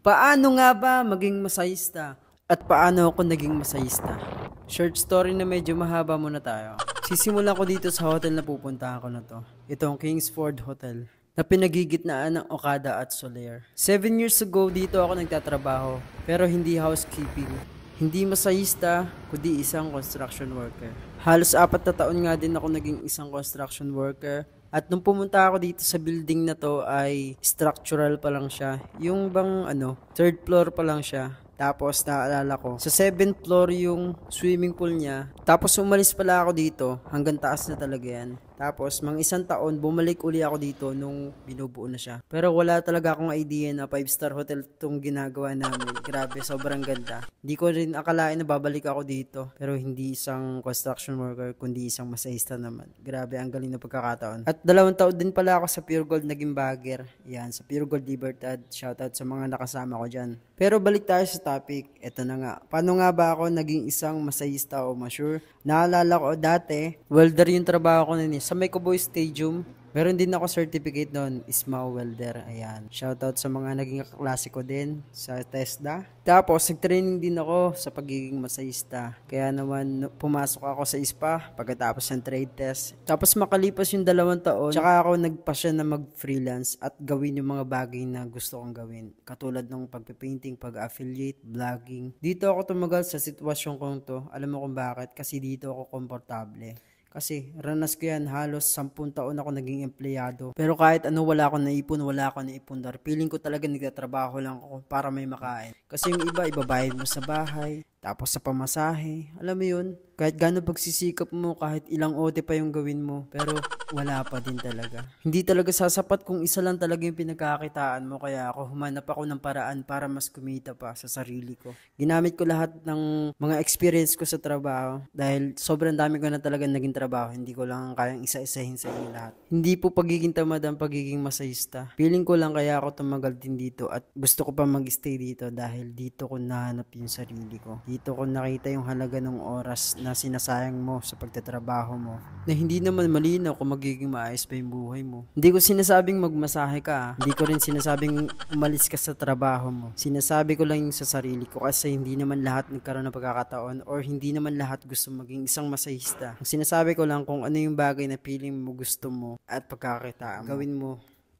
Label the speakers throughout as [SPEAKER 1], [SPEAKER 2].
[SPEAKER 1] Paano nga ba maging masahista? At paano ako naging masahista? Short story na medyo mahaba muna tayo. Sisimulan ko dito sa hotel na pupuntahan ko na to. Itong Kingsford Hotel na pinagigitnaan ng Okada at Soler. 7 years ago dito ako nagtatrabaho pero hindi housekeeping. Hindi masahista, kundi isang construction worker. Halos 4 na taon nga din ako naging isang construction worker. At nung pumunta ako dito sa building na to ay structural pa lang siya. Yung bang third floor pa lang siya. Tapos naalala ko, sa 7th floor yung swimming pool niya. Tapos umalis pala ako dito, hanggang taas na talaga yan. Tapos mga 1 taon, bumalik uli ako dito nung binubuo na siya. Pero wala talaga akong idea na 5-star hotel itong ginagawa namin. Grabe, sobrang ganda. Hindi ko rin akalain na babalik ako dito. Pero hindi isang construction worker, kundi isang masahista naman. Grabe, ang galing na pagkakataon. At 2 taon din pala ako sa Pure Gold naging bagger. Yan, sa Pure Gold Libertad. Shoutout sa mga nakasama ko dyan. Pero balik tayo sa topic. Ito na nga. Paano nga ba ako naging isang masahista o mature? Naalala ko dati, welder yung trabaho ko nun sa May Kuboy Stadium. Meron din ako certificate noon, ISMAO welder. Ayan. Shoutout sa mga naging kaklase ko din sa TESDA. Tapos, nag-training din ako sa pagiging masahista. Kaya naman, pumasok ako sa ISPA pagkatapos ng trade test. Tapos, makalipas yung 2 taon, tsaka ako nagpasya na mag-freelance at gawin yung mga bagay na gusto kong gawin. Katulad ng pagpipainting, pag-affiliate, vlogging. Dito ako tumagal sa sitwasyon kong to. Alam mo kung bakit? Kasi dito ako komportable. Kasi ranas ko yan, halos 10 taon ako naging empleyado. Pero kahit ano wala akong naipundar. Feeling ko talaga nagtatrabaho lang ako para may makain. Kasi yung iba, ibabayad mo sa bahay, tapos sa pamasahe. Alam mo yun, kahit gano'n pagsisikap mo, kahit ilang OT pa yung gawin mo, pero wala pa din talaga. Hindi talaga sasapat kung isa lang talaga yung pinagkakitaan mo, kaya ako humanap ako ng paraan para mas kumita pa sa sarili ko. Ginamit ko lahat ng mga experience ko sa trabaho dahil sobrang dami ko na talaga naging trabaho. Hindi ko lang kayang isa-isahin sa inyo lahat. Hindi po pagiging tamad ang pagiging masahista. Feeling ko lang kaya ako tumagal din dito at gusto ko pa mag-stay dito dahil dito ko nahanap yung sarili ko. Dito ko nakita yung halaga ng oras na sinasayang mo sa pagtatrabaho mo. Na hindi naman malinaw kung magiging maayos pa yung buhay mo. Hindi ko sinasabing magmasahe ka. Hindi ko rin sinasabing umalis ka sa trabaho mo. Sinasabi ko lang yung sa sarili ko kasi hindi naman lahat nagkaroon ng pagkakataon or hindi naman lahat gusto maging isang masahista. Ang sinasabi ko lang kung ano yung bagay na feeling mo gusto mo at pagkakakitaan mo. Gawin mo.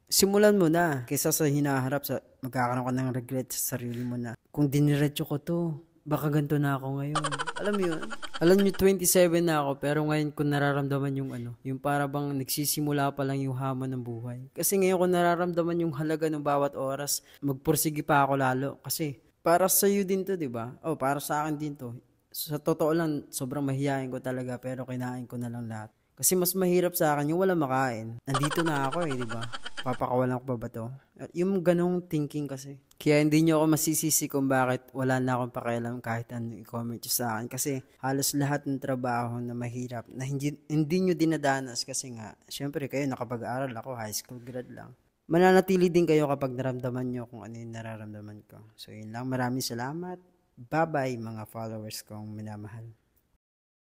[SPEAKER 1] Simulan mo na kaysa sa hinaharap sa magkakaroon ka ng regret sa sarili mo na kung diniretso ko to, baka ganito na ako ngayon. Alam mo yun? Alam niyo, 27 na ako pero ngayon ko nararamdaman yung yung para bang nagsisimula pa lang yung hamon ng buhay. Kasi ngayon ko nararamdaman yung halaga ng bawat oras. Magpursige pa ako lalo kasi para sa iyo din to, 'di ba? Oh, para sa akin din to. Sa totoo lang, sobrang mahihain ko talaga pero kinain ko na lang lahat. Kasi mas mahirap sa akin yung wala makain. Nandito na ako di ba? Papakawalan ko pa ba to? At yung ganong thinking kasi. Kaya hindi nyo ako masisisi kung bakit wala na akong pakialam kahit ano i-comment nyo sa akin. Kasi halos lahat ng trabaho na mahirap, na hindi nyo dinadanas kasi nga, syempre kayo nakapag-aral ako, high school grad lang. Mananatili din kayo kapag naramdaman nyo kung ano yung nararamdaman ko. So yun lang, maraming salamat. Bye-bye mga followers kong minamahal.